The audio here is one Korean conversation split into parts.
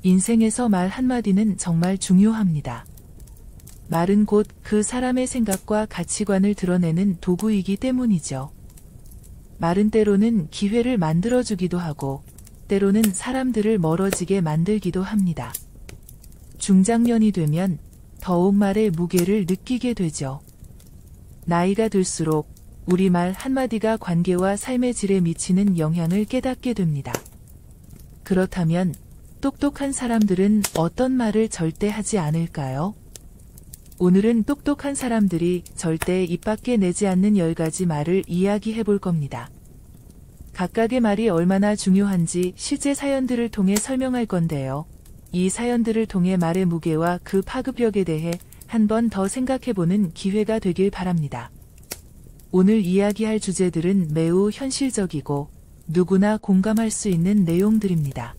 인생에서 말 한마디는 정말 중요합니다. 말은 곧 그 사람의 생각과 가치관을 드러내는 도구이기 때문이죠. 말은 때로는 기회를 만들어주기도 하고, 때로는 사람들을 멀어지게 만들기도 합니다. 중장년이 되면 더욱 말의 무게를 느끼게 되죠. 나이가 들수록 우리 말 한마디가 관계와 삶의 질에 미치는 영향을 깨닫게 됩니다. 그렇다면 똑똑한 사람들은 어떤 말을 절대 하지 않을까요? 오늘은 똑똑한 사람들이 절대 입 밖에 내지 않는 10가지 말을 이야기해 볼 겁니다. 각각의 말이 얼마나 중요한지 실제 사연들을 통해 설명할 건데요. 이 사연들을 통해 말의 무게와 그 파급력에 대해 한 번 더 생각해보는 기회가 되길 바랍니다. 오늘 이야기할 주제들은 매우 현실적이고 누구나 공감할 수 있는 내용들입니다.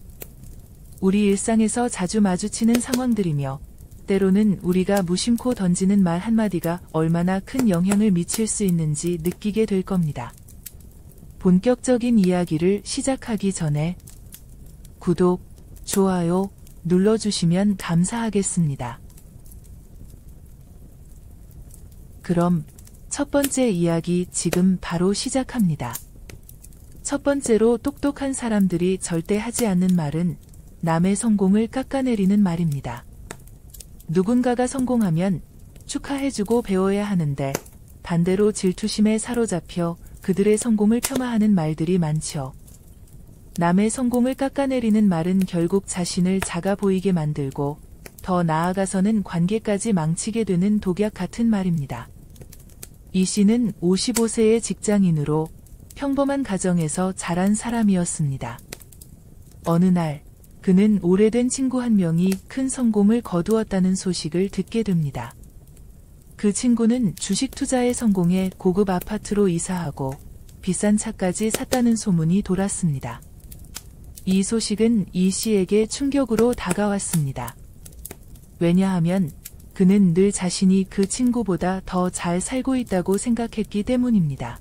우리 일상에서 자주 마주치는 상황들이며 때로는 우리가 무심코 던지는 말 한마디가 얼마나 큰 영향을 미칠 수 있는지 느끼게 될 겁니다. 본격적인 이야기를 시작하기 전에 구독, 좋아요 눌러주시면 감사하겠습니다. 그럼 첫 번째 이야기 지금 바로 시작합니다. 첫 번째로 똑똑한 사람들이 절대 하지 않는 말은 남의 성공을 깎아내리는 말입니다. 누군가가 성공하면 축하해주고 배워야 하는데 반대로 질투심에 사로잡혀 그들의 성공을 폄하하는 말들이 많죠. 남의 성공을 깎아내리는 말은 결국 자신을 작아 보이게 만들고 더 나아가서는 관계까지 망치게 되는 독약 같은 말입니다. 이 씨는 55세의 직장인으로 평범한 가정에서 자란 사람이었습니다. 어느 날 그는 오래된 친구 한 명이 큰 성공을 거두었다는 소식을 듣게 됩니다. 그 친구는 주식 투자에 성공해 고급 아파트로 이사하고 비싼 차까지 샀다는 소문이 돌았습니다. 이 소식은 이 씨에게 충격으로 다가왔습니다. 왜냐하면 그는 늘 자신이 그 친구보다 더 잘 살고 있다고 생각했기 때문입니다.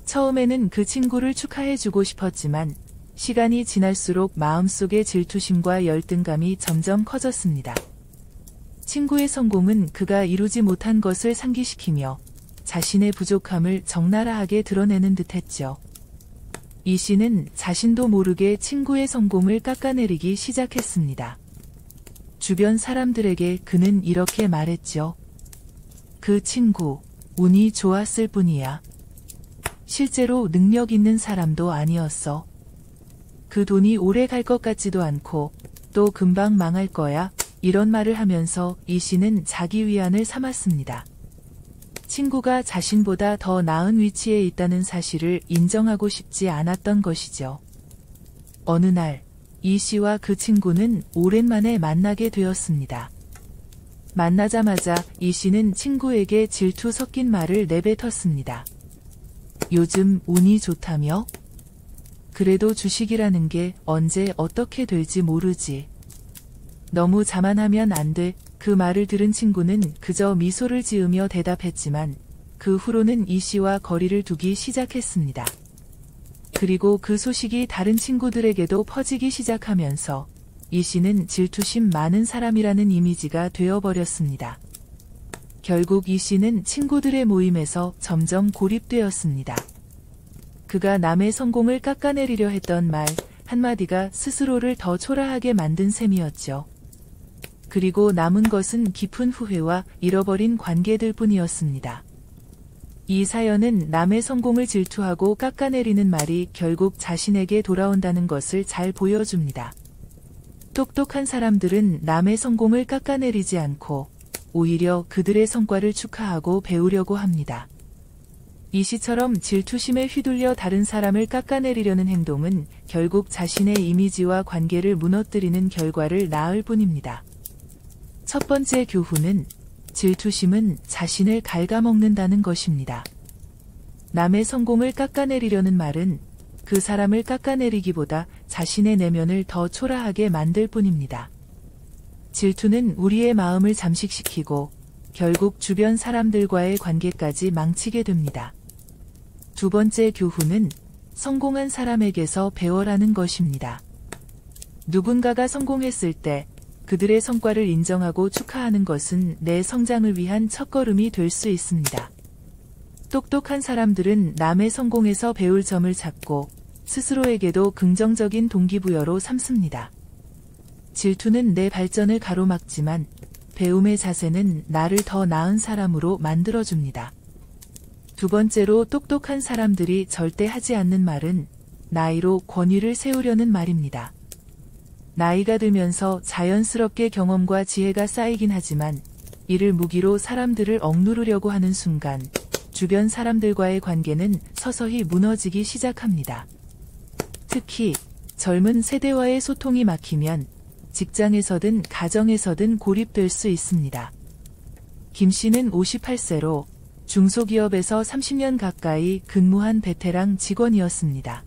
처음에는 그 친구를 축하해주고 싶었지만 시간이 지날수록 마음속의 질투심과 열등감이 점점 커졌습니다. 친구의 성공은 그가 이루지 못한 것을 상기시키며 자신의 부족함을 적나라하게 드러내는 듯했죠. 이 씨는 자신도 모르게 친구의 성공을 깎아내리기 시작했습니다. 주변 사람들에게 그는 이렇게 말했죠. 그 친구, 운이 좋았을 뿐이야. 실제로 능력 있는 사람도 아니었어. 그 돈이 오래 갈 것 같지도 않고 또 금방 망할 거야. 이런 말을 하면서 이 씨는 자기 위안을 삼았습니다. 친구가 자신보다 더 나은 위치에 있다는 사실을 인정하고 싶지 않았던 것이죠. 어느 날 이 씨와 그 친구는 오랜만에 만나게 되었습니다. 만나자마자 이 씨는 친구에게 질투 섞인 말을 내뱉었습니다. 요즘 운이 좋다며? 그래도 주식이라는 게 언제 어떻게 될지 모르지. 너무 자만하면 안 돼. 그 말을 들은 친구는 그저 미소를 지으며 대답했지만 그 후로는 이 씨와 거리를 두기 시작했습니다. 그리고 그 소식이 다른 친구들에게도 퍼지기 시작하면서 이 씨는 질투심 많은 사람이라는 이미지가 되어버렸습니다. 결국 이 씨는 친구들의 모임에서 점점 고립되었습니다. 그가 남의 성공을 깎아내리려 했던 말 한마디가 스스로를 더 초라하게 만든 셈이었죠. 그리고 남은 것은 깊은 후회와 잃어버린 관계들 뿐이었습니다. 이 사연은 남의 성공을 질투하고 깎아내리는 말이 결국 자신에게 돌아온다는 것을 잘 보여줍니다. 똑똑한 사람들은 남의 성공을 깎아내리지 않고 오히려 그들의 성과를 축하하고 배우려고 합니다. 이 씨처럼 질투심에 휘둘려 다른 사람을 깎아내리려는 행동은 결국 자신의 이미지와 관계를 무너뜨리는 결과를 낳을 뿐입니다. 첫 번째 교훈은 질투심은 자신을 갉아먹는다는 것입니다. 남의 성공을 깎아내리려는 말은 그 사람을 깎아내리기보다 자신의 내면을 더 초라하게 만들 뿐입니다. 질투는 우리의 마음을 잠식시키고 결국 주변 사람들과의 관계까지 망치게 됩니다. 두 번째 교훈은 성공한 사람에게서 배워라는 것입니다. 누군가가 성공했을 때 그들의 성과를 인정하고 축하하는 것은 내 성장을 위한 첫걸음이 될 수 있습니다. 똑똑한 사람들은 남의 성공에서 배울 점을 찾고 스스로에게도 긍정적인 동기부여로 삼습니다. 질투는 내 발전을 가로막지만 배움의 자세는 나를 더 나은 사람으로 만들어줍니다. 두 번째로 똑똑한 사람들이 절대 하지 않는 말은 나이로 권위를 세우려는 말입니다. 나이가 들면서 자연스럽게 경험과 지혜가 쌓이긴 하지만 이를 무기로 사람들을 억누르려고 하는 순간 주변 사람들과의 관계는 서서히 무너지기 시작합니다. 특히 젊은 세대와의 소통이 막히면 직장에서든 가정에서든 고립될 수 있습니다. 김 씨는 58세로 중소기업에서 30년 가까이 근무한 베테랑 직원이었습니다.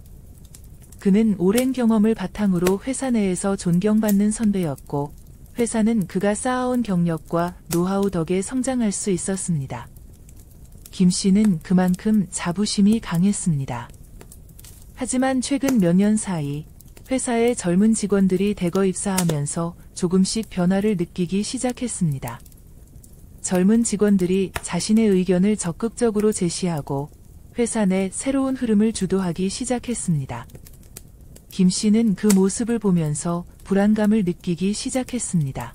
그는 오랜 경험을 바탕으로 회사 내에서 존경받는 선배였고 회사는 그가 쌓아온 경력과 노하우 덕에 성장할 수 있었습니다. 김 씨는 그만큼 자부심이 강했습니다. 하지만 최근 몇 년 사이 회사에 젊은 직원들이 대거 입사하면서 조금씩 변화를 느끼기 시작했습니다. 젊은 직원들이 자신의 의견을 적극적으로 제시하고 회사 내 새로운 흐름을 주도하기 시작했습니다. 김 씨는 그 모습을 보면서 불안감을 느끼기 시작했습니다.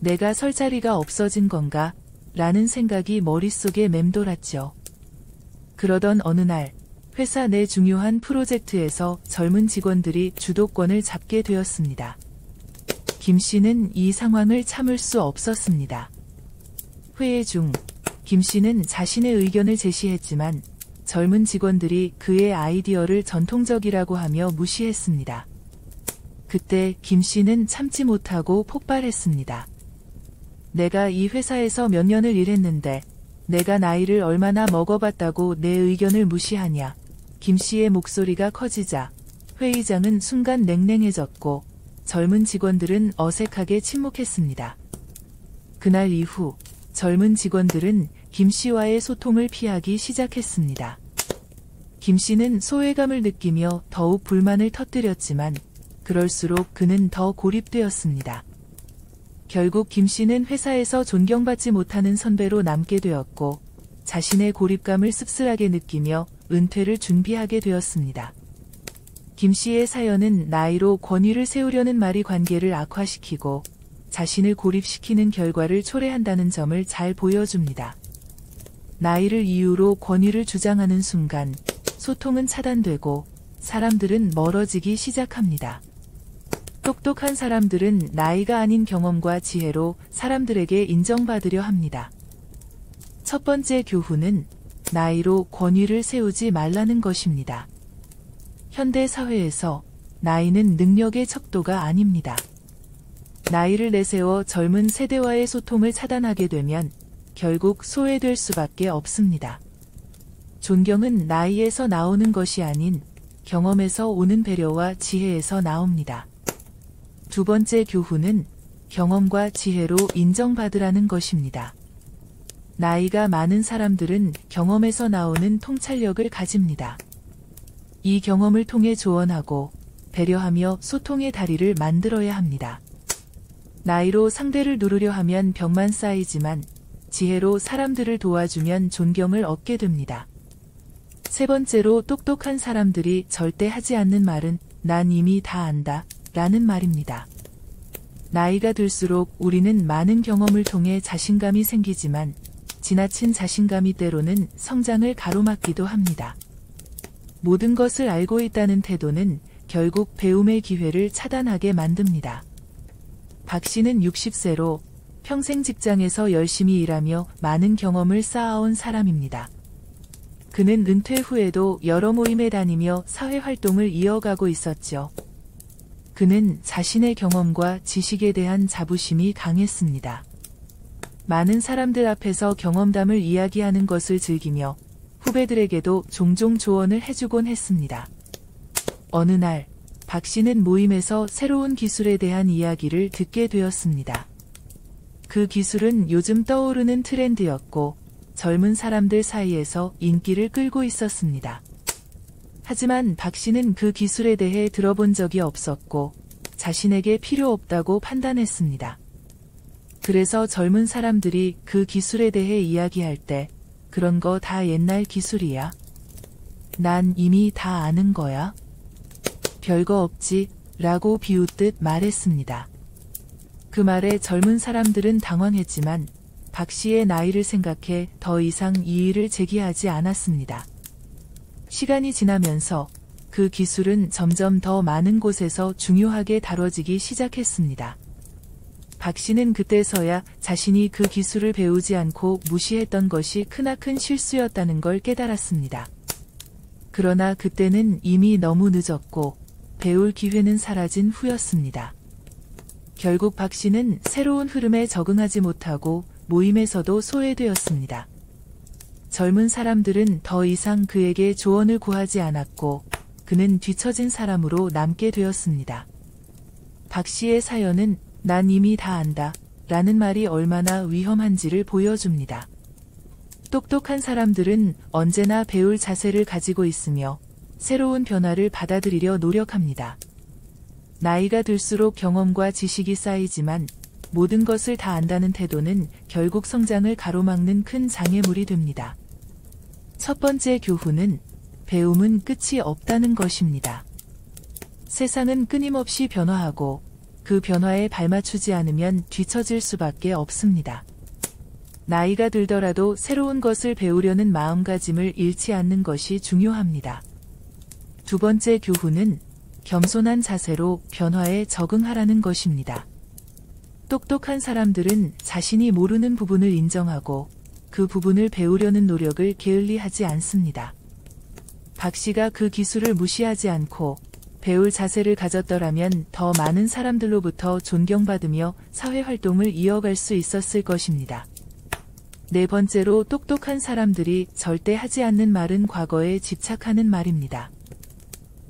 내가 설 자리가 없어진 건가? 라는 생각이 머릿속에 맴돌았죠. 그러던 어느 날 회사 내 중요한 프로젝트에서 젊은 직원들이 주도권을 잡게 되었습니다. 김 씨는 이 상황을 참을 수 없었습니다. 회의 중 김 씨는 자신의 의견을 제시했지만 젊은 직원들이 그의 아이디어를 전통적이라고 하며 무시했습니다. 그때 김 씨는 참지 못하고 폭발했습니다. 내가 이 회사에서 몇 년을 일했는데 내가 나이를 얼마나 먹어봤다고 내 의견을 무시하냐. 김 씨의 목소리가 커지자 회의장은 순간 냉랭해졌고 젊은 직원들은 어색하게 침묵했습니다. 그날 이후 젊은 직원들은 김 씨와의 소통을 피하기 시작했습니다. 김 씨는 소외감을 느끼며 더욱 불만을 터뜨렸지만 그럴수록 그는 더 고립되었습니다. 결국 김 씨는 회사에서 존경받지 못하는 선배로 남게 되었고 자신의 고립감을 씁쓸하게 느끼며 은퇴를 준비하게 되었습니다. 김 씨의 사연은 나이로 권위를 세우려는 말이 관계를 악화시키고 자신을 고립시키는 결과를 초래한다는 점을 잘 보여줍니다. 나이를 이유로 권위를 주장하는 순간 소통은 차단되고 사람들은 멀어지기 시작합니다. 똑똑한 사람들은 나이가 아닌 경험과 지혜로 사람들에게 인정받으려 합니다. 첫 번째 교훈은 나이로 권위를 세우지 말라는 것입니다. 현대 사회에서 나이는 능력의 척도가 아닙니다. 나이를 내세워 젊은 세대와의 소통을 차단하게 되면 결국 소외될 수밖에 없습니다. 존경은 나이에서 나오는 것이 아닌 경험에서 오는 배려와 지혜에서 나옵니다. 두 번째 교훈은 경험과 지혜로 인정받으라는 것입니다. 나이가 많은 사람들은 경험에서 나오는 통찰력을 가집니다. 이 경험을 통해 조언하고 배려하며 소통의 다리를 만들어야 합니다. 나이로 상대를 누르려 하면 벽만 쌓이지만 지혜로 사람들을 도와주면 존경을 얻게 됩니다. 세 번째로 똑똑한 사람들이 절대 하지 않는 말은 난 이미 다 안다 라는 말입니다. 나이가 들수록 우리는 많은 경험을 통해 자신감이 생기지만 지나친 자신감이 때로는 성장을 가로막기도 합니다. 모든 것을 알고 있다는 태도는 결국 배움의 기회를 차단하게 만듭니다. 박 씨는 60세로 평생 직장에서 열심히 일하며 많은 경험을 쌓아온 사람입니다. 그는 은퇴 후에도 여러 모임에 다니며 사회활동을 이어가고 있었죠. 그는 자신의 경험과 지식에 대한 자부심이 강했습니다. 많은 사람들 앞에서 경험담을 이야기하는 것을 즐기며 후배들에게도 종종 조언을 해주곤 했습니다. 어느 날 박 씨는 모임에서 새로운 기술에 대한 이야기를 듣게 되었습니다. 그 기술은 요즘 떠오르는 트렌드였고 젊은 사람들 사이에서 인기를 끌고 있었습니다. 하지만 박 씨는 그 기술에 대해 들어본 적이 없었고 자신에게 필요 없다고 판단했습니다. 그래서 젊은 사람들이 그 기술에 대해 이야기할 때 그런 거 다 옛날 기술이야. 난 이미 다 아는 거야. 별거 없지 라고 비웃듯 말했습니다. 그 말에 젊은 사람들은 당황했지만 박 씨의 나이를 생각해 더 이상 이의를 제기하지 않았습니다. 시간이 지나면서 그 기술은 점점 더 많은 곳에서 중요하게 다뤄지기 시작했습니다. 박 씨는 그때서야 자신이 그 기술을 배우지 않고 무시했던 것이 크나큰 실수였다는 걸 깨달았습니다. 그러나 그때는 이미 너무 늦었고 배울 기회는 사라진 후였습니다. 결국 박 씨는 새로운 흐름에 적응하지 못하고 모임에서도 소외되었습니다. 젊은 사람들은 더 이상 그에게 조언을 구하지 않았고 그는 뒤처진 사람으로 남게 되었습니다. 박 씨의 사연은 난 이미 다 안다 라는 말이 얼마나 위험한지를 보여줍니다. 똑똑한 사람들은 언제나 배울 자세를 가지고 있으며 새로운 변화를 받아들이려 노력합니다. 나이가 들수록 경험과 지식이 쌓이지만 모든 것을 다 안다는 태도는 결국 성장을 가로막는 큰 장애물이 됩니다. 첫 번째 교훈은 배움은 끝이 없다는 것입니다. 세상은 끊임없이 변화하고 그 변화에 발맞추지 않으면 뒤처질 수밖에 없습니다. 나이가 들더라도 새로운 것을 배우려는 마음가짐을 잃지 않는 것이 중요합니다. 두 번째 교훈은 겸손한 자세로 변화에 적응하라는 것입니다. 똑똑한 사람들은 자신이 모르는 부분을 인정하고 그 부분을 배우려는 노력을 게을리하지 않습니다. 박 씨가 그 기술을 무시하지 않고 배울 자세를 가졌더라면 더 많은 사람들로부터 존경받으며 사회활동을 이어갈 수 있었을 것입니다. 네 번째로 똑똑한 사람들이 절대 하지 않는 말은 과거에 집착하는 말입니다.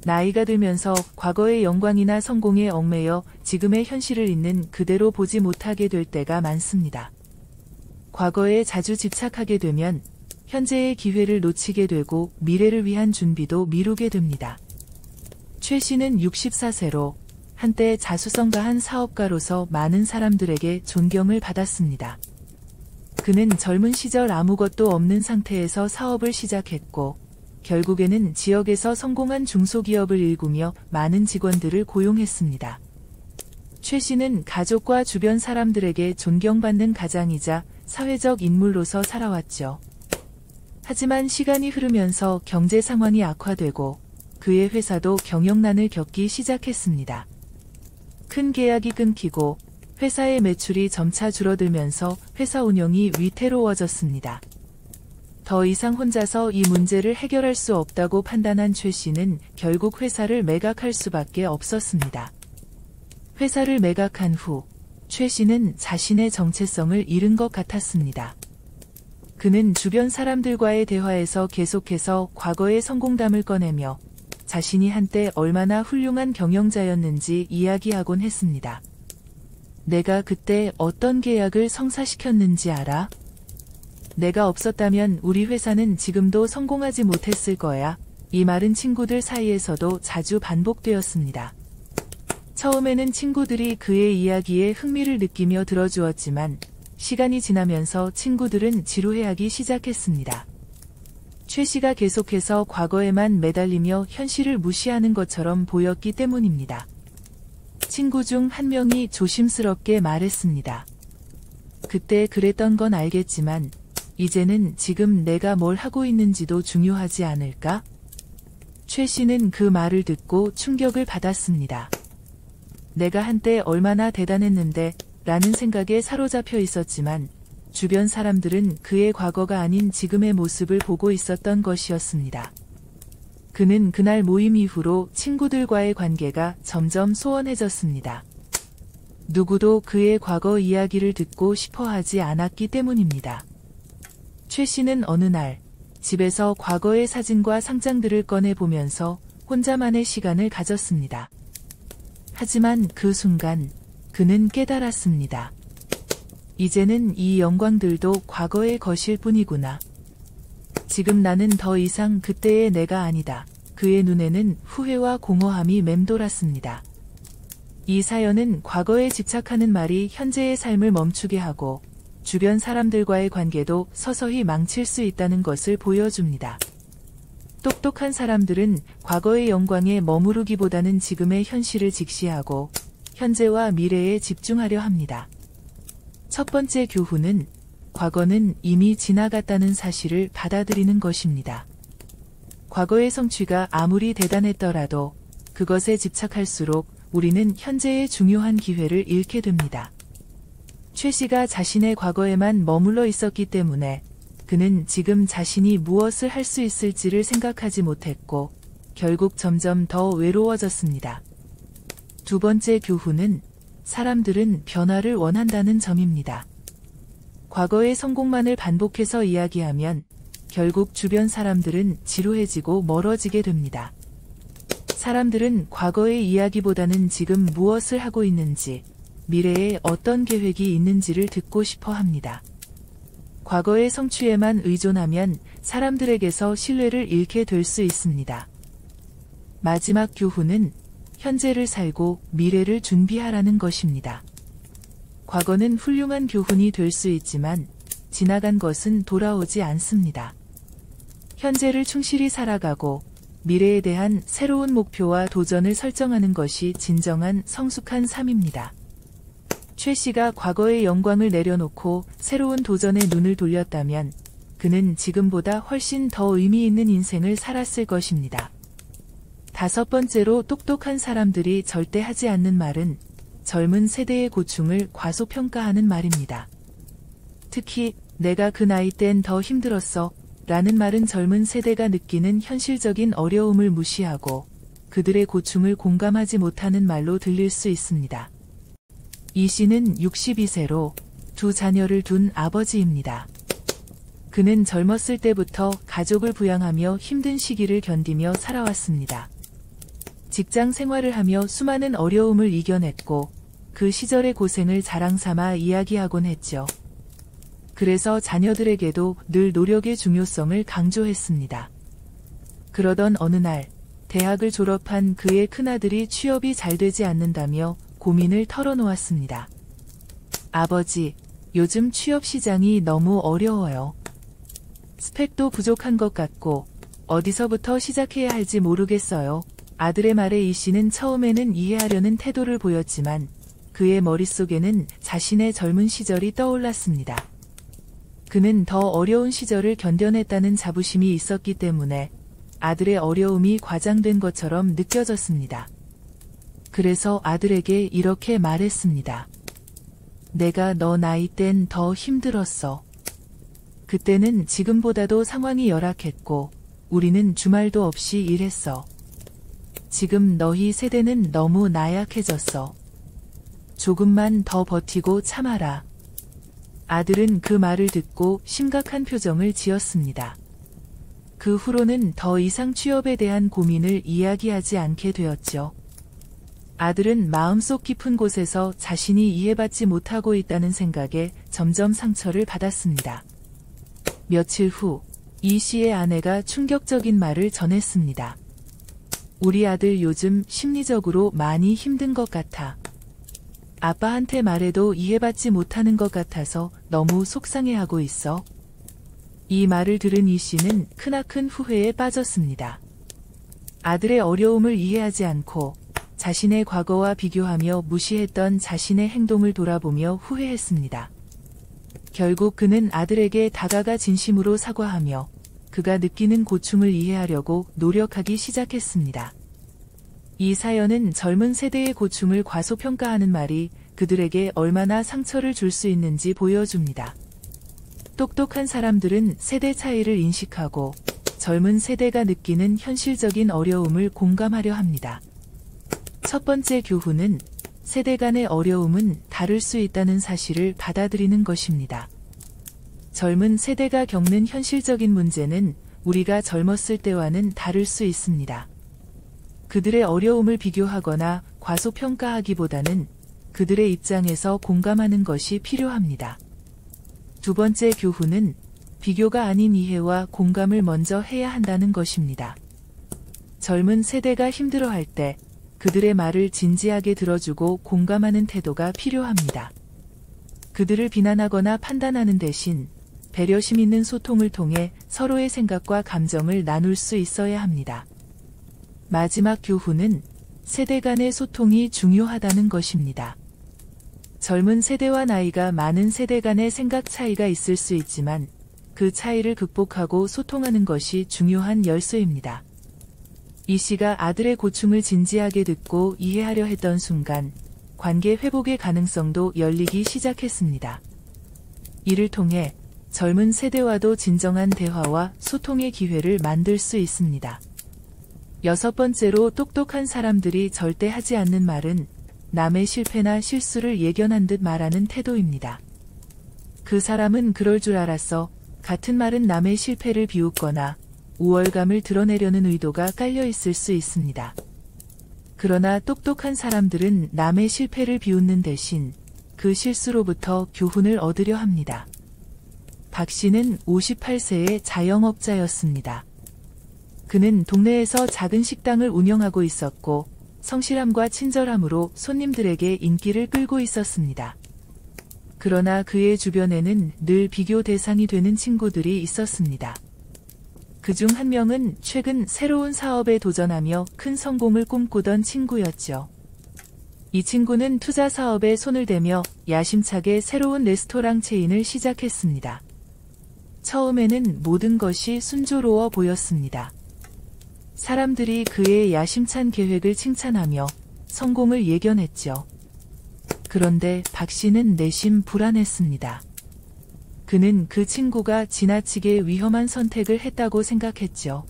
나이가 들면서 과거의 영광이나 성공에 얽매여 지금의 현실을 있는 그대로 보지 못하게 될 때가 많습니다. 과거에 자주 집착하게 되면 현재의 기회를 놓치게 되고 미래를 위한 준비도 미루게 됩니다. 최 씨는 64세로 한때 자수성가한 사업가로서 많은 사람들에게 존경을 받았습니다. 그는 젊은 시절 아무것도 없는 상태에서 사업을 시작했고 결국에는 지역에서 성공한 중소기업을 일구며 많은 직원들을 고용했습니다. 최 씨는 가족과 주변 사람들에게 존경받는 가장이자 사회적 인물로서 살아왔죠. 하지만 시간이 흐르면서 경제 상황이 악화되고 그의 회사도 경영난을 겪기 시작했습니다. 큰 계약이 끊기고 회사의 매출이 점차 줄어들면서 회사 운영이 위태로워졌습니다. 더 이상 혼자서 이 문제를 해결할 수 없다고 판단한 최 씨는 결국 회사를 매각할 수밖에 없었습니다. 회사를 매각한 후 최 씨는 자신의 정체성을 잃은 것 같았습니다. 그는 주변 사람들과의 대화에서 계속해서 과거의 성공담을 꺼내며 자신이 한때 얼마나 훌륭한 경영자였는지 이야기하곤 했습니다. 내가 그때 어떤 계약을 성사시켰는지 알아? 내가 없었다면 우리 회사는 지금도 성공하지 못했을 거야. 이 말은 친구들 사이에서도 자주 반복되었습니다. 처음에는 친구들이 그의 이야기에 흥미를 느끼며 들어주었지만 시간이 지나면서 친구들은 지루해하기 시작했습니다. 최 씨가 계속해서 과거에만 매달리며 현실을 무시하는 것처럼 보였기 때문입니다. 친구 중 한 명이 조심스럽게 말했습니다. 그때 그랬던 건 알겠지만 이제는 지금 내가 뭘 하고 있는지도 중요하지 않을까? 최 씨는 그 말을 듣고 충격을 받았습니다. 내가 한때 얼마나 대단했는데 라는 생각에 사로잡혀 있었지만 주변 사람들은 그의 과거가 아닌 지금의 모습을 보고 있었던 것이었습니다. 그는 그날 모임 이후로 친구들과의 관계가 점점 소원해졌습니다. 누구도 그의 과거 이야기를 듣고 싶어 하지 않았기 때문입니다. 최 씨는 어느 날 집에서 과거의 사진과 상장들을 꺼내보면서 혼자만의 시간을 가졌습니다. 하지만 그 순간 그는 깨달았습니다. 이제는 이 영광들도 과거의 것일 뿐이구나. 지금 나는 더 이상 그때의 내가 아니다. 그의 눈에는 후회와 공허함이 맴돌았습니다. 이 사연은 과거에 집착하는 말이 현재의 삶을 멈추게 하고 주변 사람들과의 관계도 서서히 망칠 수 있다는 것을 보여줍니다. 똑똑한 사람들은 과거의 영광에 머무르기보다는 지금의 현실을 직시하고 현재와 미래에 집중하려 합니다. 첫 번째 교훈은 과거는 이미 지나갔다는 사실을 받아들이는 것입니다. 과거의 성취가 아무리 대단했더라도 그것에 집착할수록 우리는 현재의 중요한 기회를 잃게 됩니다. 최 씨가 자신의 과거에만 머물러 있었기 때문에 그는 지금 자신이 무엇을 할 수 있을지를 생각하지 못했고 결국 점점 더 외로워졌습니다. 두 번째 교훈은 사람들은 변화를 원한다는 점입니다. 과거의 성공만을 반복해서 이야기하면 결국 주변 사람들은 지루해지고 멀어지게 됩니다. 사람들은 과거의 이야기보다는 지금 무엇을 하고 있는지, 미래에 어떤 계획이 있는지를 듣고 싶어 합니다. 과거의 성취에만 의존하면 사람들에게서 신뢰를 잃게 될 수 있습니다. 마지막 교훈은 현재를 살고 미래를 준비하라는 것입니다. 과거는 훌륭한 교훈이 될 수 있지만 지나간 것은 돌아오지 않습니다. 현재를 충실히 살아가고 미래에 대한 새로운 목표와 도전을 설정하는 것이 진정한 성숙한 삶입니다. 최 씨가 과거의 영광을 내려놓고 새로운 도전에 눈을 돌렸다면 그는 지금보다 훨씬 더 의미 있는 인생을 살았을 것입니다. 다섯 번째로 똑똑한 사람들이 절대 하지 않는 말은 젊은 세대의 고충을 과소평가하는 말입니다. 특히 내가 그 나이 땐 더 힘들었어 라는 말은 젊은 세대가 느끼는 현실적인 어려움을 무시하고 그들의 고충을 공감하지 못하는 말로 들릴 수 있습니다. 이 씨는 62세로 두 자녀를 둔 아버지입니다. 그는 젊었을 때부터 가족을 부양하며 힘든 시기를 견디며 살아왔습니다. 직장 생활을 하며 수많은 어려움을 이겨냈고 그 시절의 고생을 자랑 삼아 이야기하곤 했죠. 그래서 자녀들에게도 늘 노력의 중요성을 강조했습니다. 그러던 어느 날 대학을 졸업한 그의 큰아들이 취업이 잘 되지 않는다며 고민을 털어놓았습니다. 아버지, 요즘 취업 시장이 너무 어려워요. 스펙도 부족한 것 같고 어디서부터 시작해야 할지 모르겠어요. 아들의 말에 이 씨는 처음에는 이해하려는 태도를 보였지만 그의 머릿속에는 자신의 젊은 시절이 떠올랐습니다. 그는 더 어려운 시절을 견뎌냈다는 자부심이 있었기 때문에 아들의 어려움이 과장된 것처럼 느껴졌습니다. 그래서 아들에게 이렇게 말했습니다. 내가 너 나이 땐 더 힘들었어. 그때는 지금보다도 상황이 열악했고 우리는 주말도 없이 일했어. 지금 너희 세대는 너무 나약해졌어. 조금만 더 버티고 참아라. 아들은 그 말을 듣고 심각한 표정을 지었습니다. 그 후로는 더 이상 취업에 대한 고민을 이야기하지 않게 되었죠. 아들은 마음속 깊은 곳에서 자신이 이해받지 못하고 있다는 생각에 점점 상처를 받았습니다. 며칠 후, 이 씨의 아내가 충격적인 말을 전했습니다. 우리 아들 요즘 심리적으로 많이 힘든 것 같아. 아빠한테 말해도 이해받지 못하는 것 같아서 너무 속상해하고 있어. 이 말을 들은 이 씨는 크나큰 후회에 빠졌습니다. 아들의 어려움을 이해하지 않고 자신의 과거와 비교하며 무시했던 자신의 행동을 돌아보며 후회했습니다. 결국 그는 아들에게 다가가 진심으로 사과하며 그가 느끼는 고충을 이해하려고 노력하기 시작했습니다. 이 사연은 젊은 세대의 고충을 과소평가하는 말이 그들에게 얼마나 상처를 줄 수 있는지 보여줍니다. 똑똑한 사람들은 세대 차이를 인식하고 젊은 세대가 느끼는 현실적인 어려움을 공감하려 합니다. 첫 번째 교훈은 세대 간의 어려움은 다를 수 있다는 사실을 받아들이는 것입니다. 젊은 세대가 겪는 현실적인 문제는 우리가 젊었을 때와는 다를 수 있습니다. 그들의 어려움을 비교하거나 과소평가하기보다는 그들의 입장에서 공감하는 것이 필요합니다. 두 번째 교훈은 비교가 아닌 이해와 공감을 먼저 해야 한다는 것입니다. 젊은 세대가 힘들어할 때 그들의 말을 진지하게 들어주고 공감하는 태도가 필요합니다. 그들을 비난하거나 판단하는 대신 배려심 있는 소통을 통해 서로의 생각과 감정을 나눌 수 있어야 합니다. 마지막 교훈은 세대 간의 소통이 중요하다는 것입니다. 젊은 세대와 나이가 많은 세대 간의 생각 차이가 있을 수 있지만 그 차이를 극복하고 소통하는 것이 중요한 열쇠입니다. 이 씨가 아들의 고충을 진지하게 듣고 이해하려 했던 순간 관계 회복의 가능성도 열리기 시작했습니다. 이를 통해 젊은 세대와도 진정한 대화와 소통의 기회를 만들 수 있습니다. 6번째로 똑똑한 사람들이 절대 하지 않는 말은 남의 실패나 실수를 예견한 듯 말하는 태도입니다. 그 사람은 그럴 줄 알았어. 같은 말은 남의 실패를 비웃거나 우월감을 드러내려는 의도가 깔려 있을 수 있습니다. 그러나 똑똑한 사람들은 남의 실패를 비웃는 대신 그 실수로부터 교훈을 얻으려 합니다. 박 씨는 58세의 자영업자였습니다. 그는 동네에서 작은 식당을 운영하고 있었고 성실함과 친절함으로 손님들에게 인기를 끌고 있었습니다. 그러나 그의 주변에는 늘 비교 대상이 되는 친구들이 있었습니다. 그중 한 명은 최근 새로운 사업에 도전하며 큰 성공을 꿈꾸던 친구였죠. 이 친구는 투자 사업에 손을 대며 야심차게 새로운 레스토랑 체인을 시작했습니다. 처음에는 모든 것이 순조로워 보였습니다. 사람들이 그의 야심찬 계획을 칭찬하며 성공을 예견했죠. 그런데 박 씨는 내심 불안했습니다. 그는 그 친구가 지나치게 위험한 선택을 했다고 생각했죠.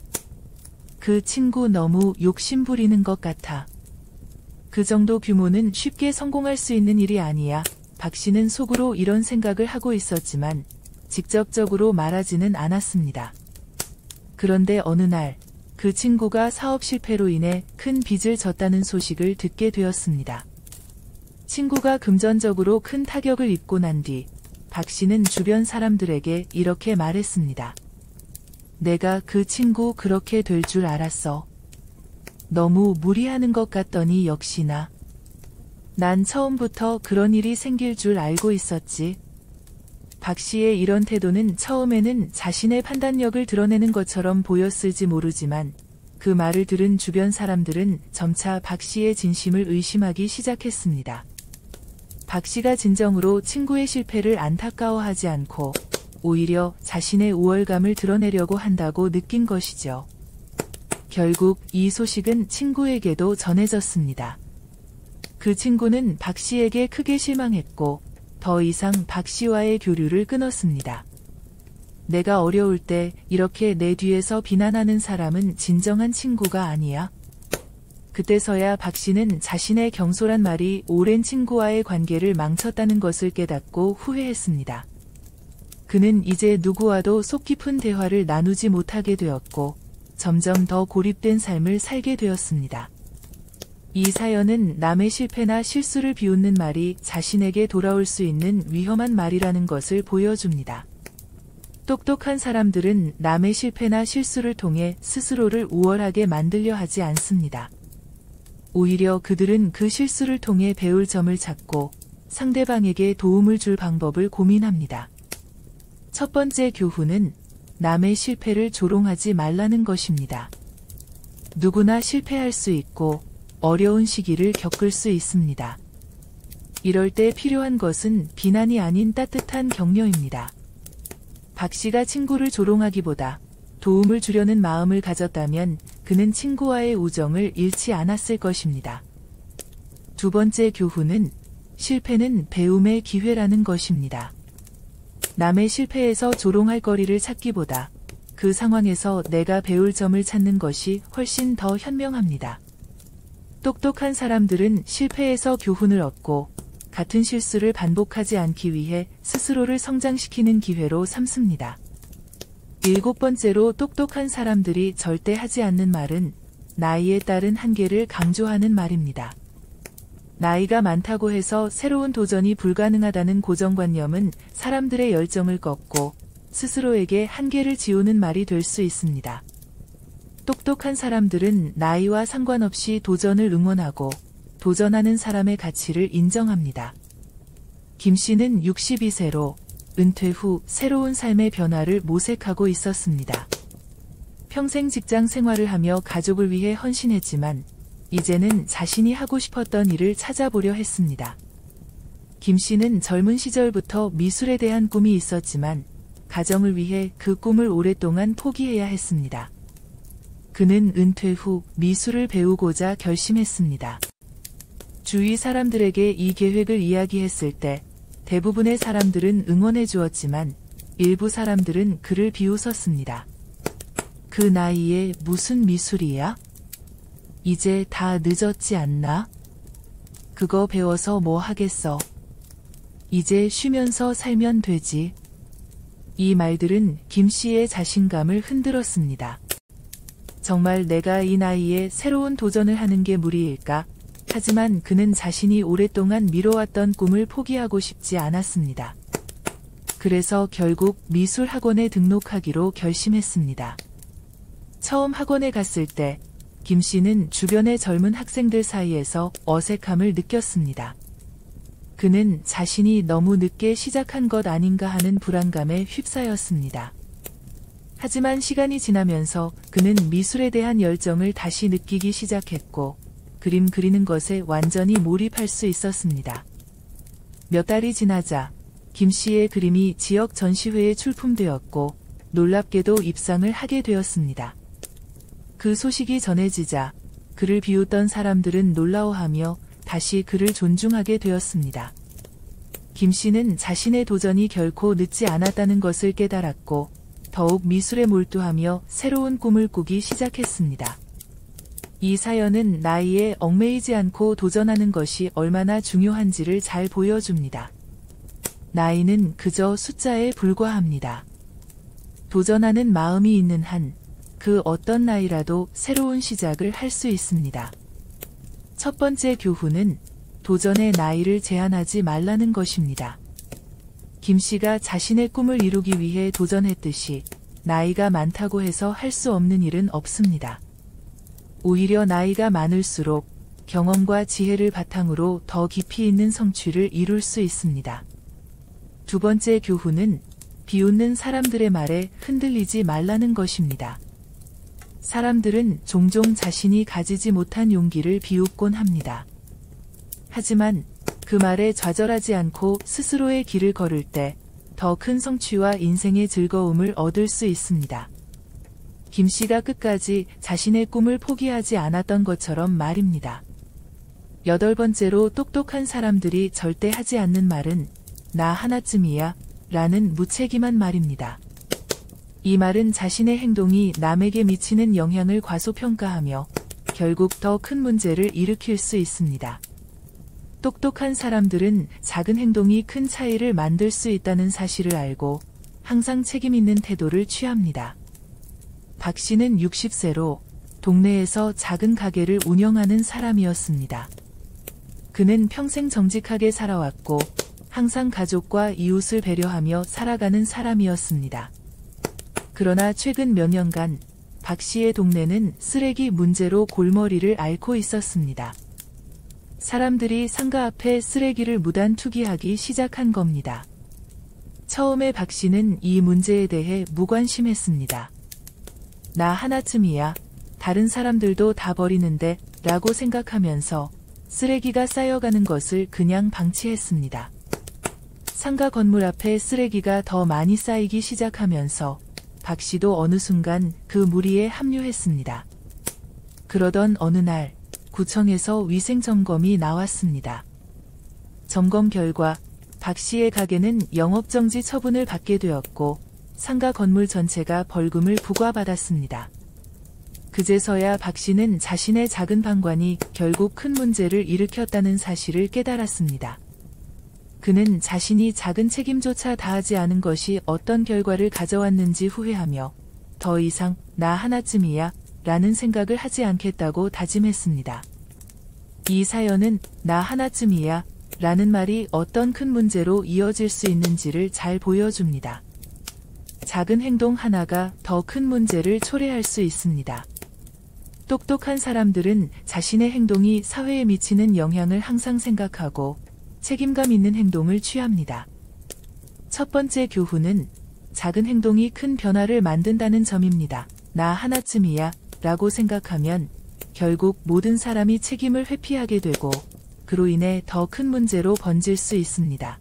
그 친구 너무 욕심 부리는 것 같아. 그 정도 규모는 쉽게 성공할 수 있는 일이 아니야. 박 씨는 속으로 이런 생각을 하고 있었지만 직접적으로 말하지는 않았습니다. 그런데 어느 날 그 친구가 사업 실패로 인해 큰 빚을 졌다는 소식을 듣게 되었습니다. 친구가 금전적으로 큰 타격을 입고 난 뒤 박 씨는 주변 사람들에게 이렇게 말했습니다. 내가 그 친구 그렇게 될 줄 알았어. 너무 무리하는 것 같더니 역시나. 난 처음부터 그런 일이 생길 줄 알고 있었지. 박 씨의 이런 태도는 처음에는 자신의 판단력을 드러내는 것처럼 보였을지 모르지만 그 말을 들은 주변 사람들은 점차 박 씨의 진심을 의심하기 시작했습니다. 박 씨가 진정으로 친구의 실패를 안타까워하지 않고 오히려 자신의 우월감을 드러내려고 한다고 느낀 것이죠. 결국 이 소식은 친구에게도 전해졌습니다. 그 친구는 박 씨에게 크게 실망했고 더 이상 박 씨와의 교류를 끊었습니다. 내가 어려울 때 이렇게 내 뒤에서 비난하는 사람은 진정한 친구가 아니야. 그때서야 박 씨는 자신의 경솔한 말이 오랜 친구와의 관계를 망쳤다는 것을 깨닫고 후회했습니다. 그는 이제 누구와도 속 깊은 대화를 나누지 못하게 되었고 점점 더 고립된 삶을 살게 되었습니다. 이 사연은 남의 실패나 실수를 비웃는 말이 자신에게 돌아올 수 있는 위험한 말이라는 것을 보여줍니다. 똑똑한 사람들은 남의 실패나 실수를 통해 스스로를 우월하게 만들려 하지 않습니다. 오히려 그들은 그 실수를 통해 배울 점을 찾고 상대방에게 도움을 줄 방법을 고민합니다. 첫 번째 교훈은 남의 실패를 조롱하지 말라는 것입니다. 누구나 실패할 수 있고 어려운 시기를 겪을 수 있습니다. 이럴 때 필요한 것은 비난이 아닌 따뜻한 격려입니다. 박 씨가 친구를 조롱하기보다 도움을 주려는 마음을 가졌다면 그는 친구와의 우정을 잃지 않았을 것입니다. 두 번째 교훈은 실패는 배움의 기회라는 것입니다. 남의 실패에서 조롱할 거리를 찾기보다 그 상황에서 내가 배울 점을 찾는 것이 훨씬 더 현명합니다. 똑똑한 사람들은 실패에서 교훈을 얻고 같은 실수를 반복하지 않기 위해 스스로를 성장시키는 기회로 삼습니다. 7번째로 똑똑한 사람들이 절대 하지 않는 말은 나이에 따른 한계를 강조하는 말입니다. 나이가 많다고 해서 새로운 도전이 불가능하다는 고정관념은 사람들의 열정을 꺾고 스스로에게 한계를 지우는 말이 될 수 있습니다. 똑똑한 사람들은 나이와 상관없이 도전을 응원하고 도전하는 사람의 가치를 인정합니다. 김 씨는 62세로 은퇴 후 새로운 삶의 변화를 모색하고 있었습니다. 평생 직장 생활을 하며 가족을 위해 헌신했지만 이제는 자신이 하고 싶었던 일을 찾아보려 했습니다. 김 씨는 젊은 시절부터 미술에 대한 꿈이 있었지만 가정을 위해 그 꿈을 오랫동안 포기해야 했습니다. 그는 은퇴 후 미술을 배우고자 결심했습니다. 주위 사람들에게 이 계획을 이야기했을 때 대부분의 사람들은 응원해 주었지만 일부 사람들은 그를 비웃었습니다. 그 나이에 무슨 미술이야? 이제 다 늦었지 않나? 그거 배워서 뭐 하겠어? 이제 쉬면서 살면 되지. 이 말들은 김 씨의 자신감을 흔들었습니다. 정말 내가 이 나이에 새로운 도전을 하는 게 무리일까? 하지만 그는 자신이 오랫동안 미뤄왔던 꿈을 포기하고 싶지 않았습니다. 그래서 결국 미술 학원에 등록하기로 결심했습니다. 처음 학원에 갔을 때 김 씨는 주변의 젊은 학생들 사이에서 어색함을 느꼈습니다. 그는 자신이 너무 늦게 시작한 것 아닌가 하는 불안감에 휩싸였습니다. 하지만 시간이 지나면서 그는 미술에 대한 열정을 다시 느끼기 시작했고 그림 그리는 것에 완전히 몰입할 수 있었습니다. 몇 달이 지나자 김 씨의 그림이 지역 전시회에 출품되었고 놀랍게도 입상을 하게 되었습니다. 그 소식이 전해지자 그를 비웃던 사람들은 놀라워하며 다시 그를 존중하게 되었습니다. 김 씨는 자신의 도전이 결코 늦지 않았다는 것을 깨달았고 더욱 미술에 몰두하며 새로운 꿈을 꾸기 시작했습니다. 이 사연은 나이에 얽매이지 않고 도전하는 것이 얼마나 중요한지를 잘 보여줍니다. 나이는 그저 숫자에 불과합니다. 도전하는 마음이 있는 한 그 어떤 나이라도 새로운 시작을 할 수 있습니다. 첫 번째 교훈은 도전의 나이를 제한하지 말라는 것입니다. 김 씨가 자신의 꿈을 이루기 위해 도전했듯이 나이가 많다고 해서 할 수 없는 일은 없습니다. 오히려 나이가 많을수록 경험과 지혜를 바탕으로 더 깊이 있는 성취를 이룰 수 있습니다. 두 번째 교훈은 비웃는 사람들의 말에 흔들리지 말라는 것입니다. 사람들은 종종 자신이 가지지 못한 용기를 비웃곤 합니다. 하지만 그 말에 좌절하지 않고 스스로의 길을 걸을 때 더 큰 성취와 인생의 즐거움을 얻을 수 있습니다. 김 씨가 끝까지 자신의 꿈을 포기하지 않았던 것처럼 말입니다. 여덟 번째로 똑똑한 사람들이 절대 하지 않는 말은 나 하나쯤이야 라는 무책임한 말입니다. 이 말은 자신의 행동이 남에게 미치는 영향을 과소평가하며 결국 더 큰 문제를 일으킬 수 있습니다. 똑똑한 사람들은 작은 행동이 큰 차이를 만들 수 있다는 사실을 알고 항상 책임 있는 태도를 취합니다. 박 씨는 60세로 동네에서 작은 가게를 운영하는 사람이었습니다. 그는 평생 정직하게 살아왔고 항상 가족과 이웃을 배려하며 살아가는 사람이었습니다. 그러나 최근 몇 년간 박 씨의 동네는 쓰레기 문제로 골머리를 앓고 있었습니다. 사람들이 상가 앞에 쓰레기를 무단 투기하기 시작한 겁니다. 처음에 박 씨는 이 문제에 대해 무관심했습니다. 나 하나쯤이야. 다른 사람들도 다 버리는데 라고 생각하면서 쓰레기가 쌓여가는 것을 그냥 방치했습니다. 상가 건물 앞에 쓰레기가 더 많이 쌓이기 시작하면서 박 씨도 어느 순간 그 무리에 합류했습니다. 그러던 어느 날 구청에서 위생점검이 나왔습니다. 점검 결과 박 씨의 가게는 영업정지 처분을 받게 되었고 상가 건물 전체가 벌금을 부과받았습니다. 그제서야 박 씨는 자신의 작은 방관이 결국 큰 문제를 일으켰다는 사실을 깨달았습니다. 그는 자신이 작은 책임조차 다하지 않은 것이 어떤 결과를 가져왔는지 후회하며 더 이상 나 하나쯤이야 라는 생각을 하지 않겠다고 다짐했습니다. 이 사연은 나 하나쯤이야 라는 말이 어떤 큰 문제로 이어질 수 있는지를 잘 보여줍니다. 작은 행동 하나가 더 큰 문제를 초래할 수 있습니다. 똑똑한 사람들은 자신의 행동이 사회에 미치는 영향을 항상 생각하고 책임감 있는 행동을 취합니다. 첫 번째 교훈은 작은 행동이 큰 변화를 만든다는 점입니다. 나 하나쯤이야 라고 생각하면 결국 모든 사람이 책임을 회피하게 되고 그로 인해 더 큰 문제로 번질 수 있습니다.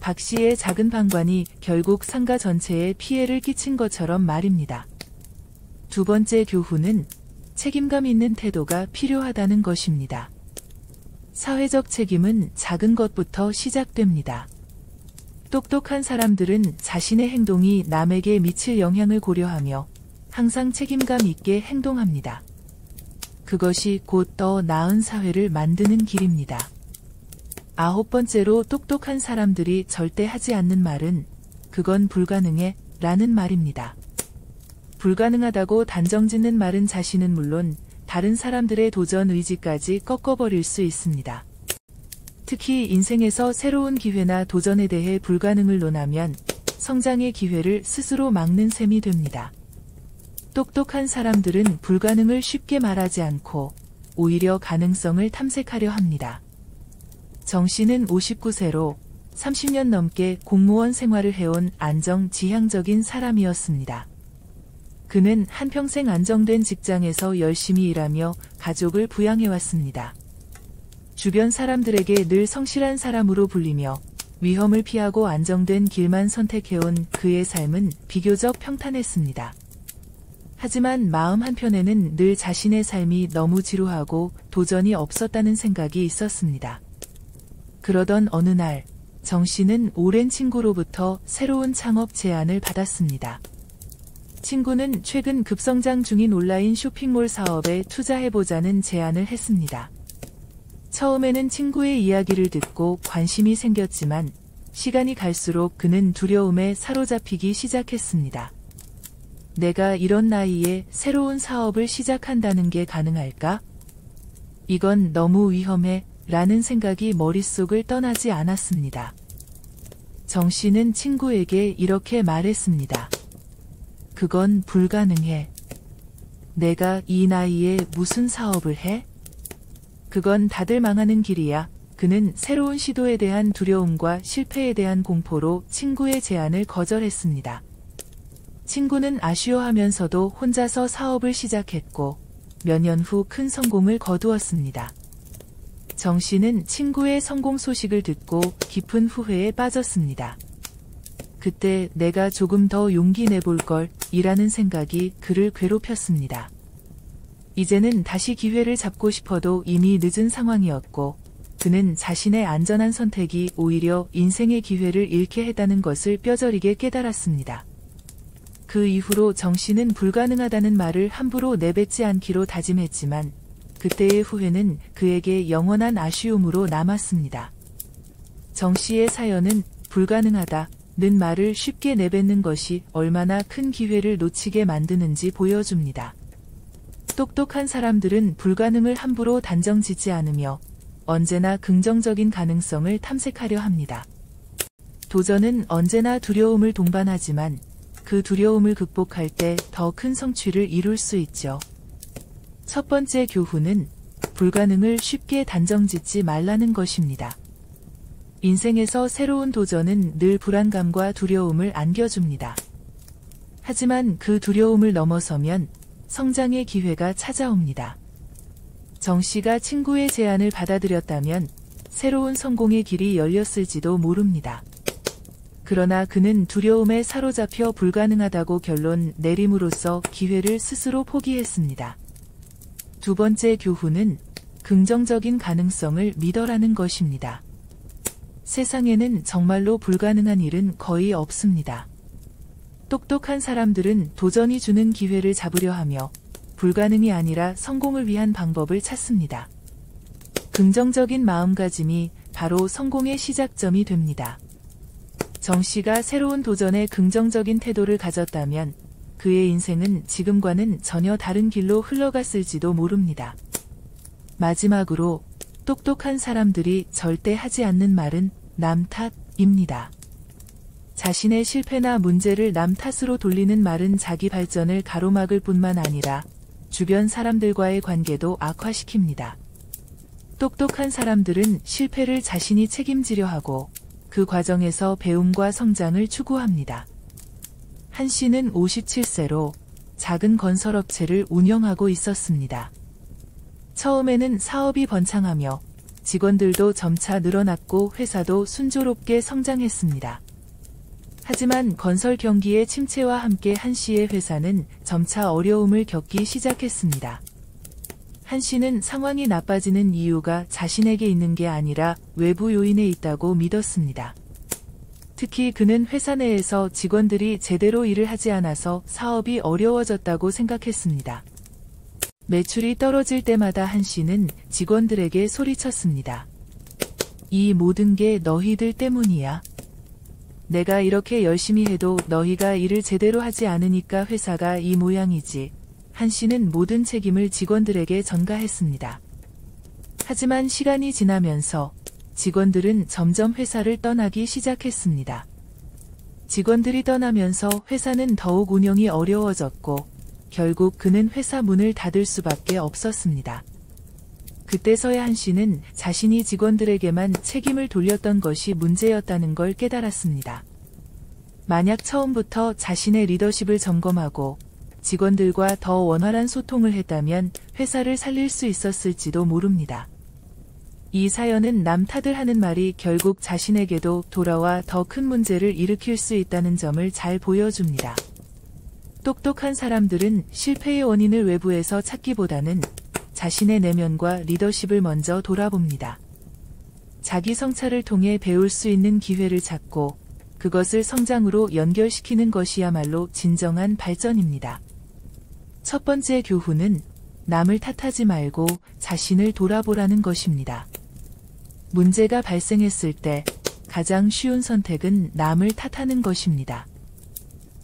박 씨의 작은 방관이 결국 상가 전체에 피해를 끼친 것처럼 말입니다. 두 번째 교훈은 책임감 있는 태도가 필요하다는 것입니다. 사회적 책임은 작은 것부터 시작됩니다. 똑똑한 사람들은 자신의 행동이 남에게 미칠 영향을 고려하며 항상 책임감 있게 행동합니다. 그것이 곧 더 나은 사회를 만드는 길입니다. 아홉 번째로 똑똑한 사람들이 절대 하지 않는 말은 그건 불가능해 라는 말입니다. 불가능하다고 단정짓는 말은 자신은 물론 다른 사람들의 도전 의지까지 꺾어버릴 수 있습니다. 특히 인생에서 새로운 기회나 도전에 대해 불가능을 논하면 성장의 기회를 스스로 막는 셈이 됩니다. 똑똑한 사람들은 불가능을 쉽게 말하지 않고 오히려 가능성을 탐색하려 합니다. 정 씨는 59세로 30년 넘게 공무원 생활을 해온 안정지향적인 사람이었습니다. 그는 한평생 안정된 직장에서 열심히 일하며 가족을 부양해왔습니다. 주변 사람들에게 늘 성실한 사람으로 불리며 위험을 피하고 안정된 길만 선택해온 그의 삶은 비교적 평탄했습니다. 하지만 마음 한편에는 늘 자신의 삶이 너무 지루하고 도전이 없었다는 생각이 있었습니다. 그러던 어느 날, 정 씨는 오랜 친구로부터 새로운 창업 제안을 받았습니다. 친구는 최근 급성장 중인 온라인 쇼핑몰 사업에 투자해보자는 제안을 했습니다. 처음에는 친구의 이야기를 듣고 관심이 생겼지만 시간이 갈수록 그는 두려움에 사로잡히기 시작했습니다. 내가 이런 나이에 새로운 사업을 시작한다는 게 가능할까? 이건 너무 위험해 라는 생각이 머릿속을 떠나지 않았습니다. 정 씨는 친구에게 이렇게 말했습니다. 그건 불가능해. 내가 이 나이에 무슨 사업을 해? 그건 다들 망하는 길이야. 그는 새로운 시도에 대한 두려움과 실패에 대한 공포로 친구의 제안을 거절했습니다. 친구는 아쉬워하면서도 혼자서 사업을 시작했고 몇 년 후 큰 성공을 거두었습니다. 정 씨는 친구의 성공 소식을 듣고 깊은 후회에 빠졌습니다. 그때 내가 조금 더 용기 내볼 걸 이라는 생각이 그를 괴롭혔습니다. 이제는 다시 기회를 잡고 싶어도 이미 늦은 상황이었고 그는 자신의 안전한 선택이 오히려 인생의 기회를 잃게 했다는 것을 뼈저리게 깨달았습니다. 그 이후로 정 씨는 불가능하다는 말을 함부로 내뱉지 않기로 다짐했지만 그때의 후회는 그에게 영원한 아쉬움으로 남았습니다. 정 씨의 사연은 불가능하다 는 말을 쉽게 내뱉는 것이 얼마나 큰 기회를 놓치게 만드는지 보여줍니다. 똑똑한 사람들은 불가능을 함부로 단정짓지 않으며 언제나 긍정적인 가능성을 탐색하려 합니다. 도전은 언제나 두려움을 동반하지만 그 두려움을 극복할 때 더 큰 성취를 이룰 수 있죠. 첫 번째 교훈은 불가능을 쉽게 단정짓지 말라는 것입니다. 인생에서 새로운 도전은 늘 불안감과 두려움을 안겨줍니다. 하지만 그 두려움을 넘어서면 성장의 기회가 찾아옵니다. 정 씨가 친구의 제안을 받아들였다면 새로운 성공의 길이 열렸을지도 모릅니다. 그러나 그는 두려움에 사로잡혀 불가능하다고 결론 내림으로써 기회를 스스로 포기했습니다. 두 번째 교훈은 긍정적인 가능성을 믿어라는 것입니다. 세상에는 정말로 불가능한 일은 거의 없습니다. 똑똑한 사람들은 도전이 주는 기회를 잡으려 하며 불가능이 아니라 성공을 위한 방법을 찾습니다. 긍정적인 마음가짐이 바로 성공의 시작점이 됩니다. 정 씨가 새로운 도전에 긍정적인 태도를 가졌다면 그의 인생은 지금과는 전혀 다른 길로 흘러갔을지도 모릅니다. 마지막으로 똑똑한 사람들이 절대 하지 않는 말은 남 탓입니다. 자신의 실패나 문제를 남 탓으로 돌리는 말은 자기 발전을 가로막을 뿐만 아니라 주변 사람들과의 관계도 악화시킵니다. 똑똑한 사람들은 실패를 자신이 책임지려 하고 그 과정에서 배움과 성장을 추구합니다. 한 씨는 57세로 작은 건설업체를 운영하고 있었습니다. 처음에는 사업이 번창하며 직원들도 점차 늘어났고 회사도 순조롭게 성장했습니다. 하지만 건설 경기의 침체와 함께 한 씨의 회사는 점차 어려움을 겪기 시작했습니다. 한 씨는 상황이 나빠지는 이유가 자신에게 있는 게 아니라 외부 요인에 있다고 믿었습니다. 특히 그는 회사 내에서 직원들이 제대로 일을 하지 않아서 사업이 어려워졌다고 생각했습니다. 매출이 떨어질 때마다 한 씨는 직원들에게 소리쳤습니다. 이 모든 게 너희들 때문이야. 내가 이렇게 열심히 해도 너희가 일을 제대로 하지 않으니까 회사가 이 모양이지. 한 씨는 모든 책임을 직원들에게 전가했습니다. 하지만 시간이 지나면서 직원들은 점점 회사를 떠나기 시작했습니다. 직원들이 떠나면서 회사는 더욱 운영이 어려워졌고 결국 그는 회사 문을 닫을 수밖에 없었습니다. 그때서야 한 씨는 자신이 직원들에게만 책임을 돌렸던 것이 문제였다는 걸 깨달았습니다. 만약 처음부터 자신의 리더십을 점검하고 직원들과 더 원활한 소통을 했다면 회사를 살릴 수 있었을지도 모릅니다. 이 사연은 남 탓을 하는 말이 결국 자신에게도 돌아와 더 큰 문제를 일으킬 수 있다는 점을 잘 보여줍니다. 똑똑한 사람들은 실패의 원인을 외부에서 찾기보다는 자신의 내면과 리더십을 먼저 돌아봅니다. 자기 성찰을 통해 배울 수 있는 기회를 찾고 그것을 성장으로 연결시키는 것이야말로 진정한 발전입니다. 첫 번째 교훈은 남을 탓하지 말고 자신을 돌아보라는 것입니다. 문제가 발생했을 때 가장 쉬운 선택은 남을 탓하는 것입니다.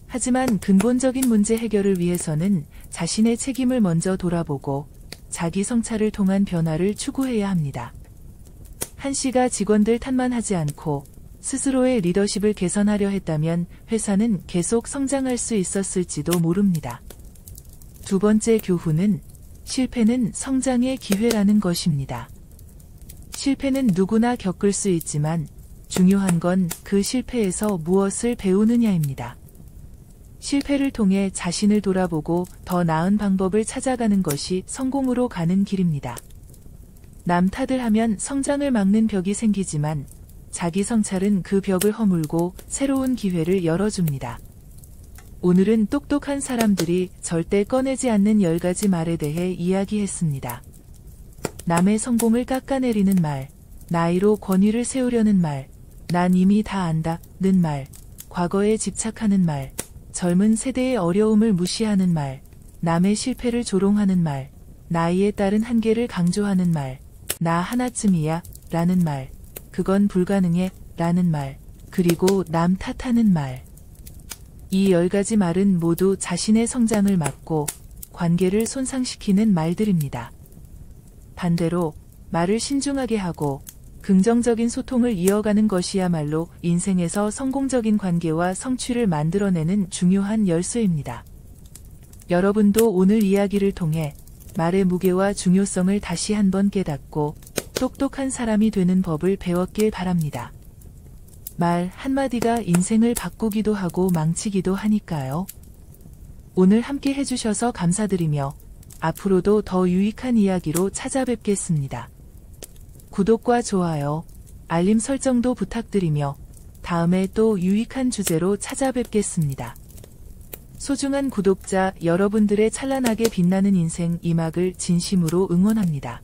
하지만 근본적인 문제 해결을 위해서는 자신의 책임을 먼저 돌아보고 자기 성찰을 통한 변화를 추구해야 합니다. 한 씨가 직원들 탓만 하지 않고 스스로의 리더십을 개선하려 했다면 회사는 계속 성장할 수 있었을지도 모릅니다. 두 번째 교훈은 실패는 성장의 기회라는 것입니다. 실패는 누구나 겪을 수 있지만 중요한 건 그 실패에서 무엇을 배우느냐입니다. 실패를 통해 자신을 돌아보고 더 나은 방법을 찾아가는 것이 성공으로 가는 길입니다. 남 탓을 하면 성장을 막는 벽이 생기지만 자기 성찰은 그 벽을 허물고 새로운 기회를 열어줍니다. 오늘은 똑똑한 사람들이 절대 꺼내지 않는 10가지 말에 대해 이야기했습니다. 남의 성공을 깎아내리는 말, 나이로 권위를 세우려는 말, 난 이미 다 안다는 말, 과거에 집착하는 말, 젊은 세대의 어려움을 무시하는 말, 남의 실패를 조롱하는 말, 나이에 따른 한계를 강조하는 말, 나 하나쯤이야 라는 말, 그건 불가능해 라는 말, 그리고 남 탓하는 말. 이 10가지 말은 모두 자신의 성장을 막고 관계를 손상시키는 말들입니다. 반대로 말을 신중하게 하고 긍정적인 소통을 이어가는 것이야말로 인생에서 성공적인 관계와 성취를 만들어내는 중요한 열쇠입니다. 여러분도 오늘 이야기를 통해 말의 무게와 중요성을 다시 한번 깨닫고 똑똑한 사람이 되는 법을 배웠길 바랍니다. 말 한마디가 인생을 바꾸기도 하고 망치기도 하니까요. 오늘 함께 해주셔서 감사드리며 앞으로도 더 유익한 이야기로 찾아뵙겠습니다. 구독과 좋아요, 알림 설정도 부탁드리며 다음에 또 유익한 주제로 찾아뵙겠습니다. 소중한 구독자 여러분들의 찬란하게 빛나는 인생 이막을 진심으로 응원합니다.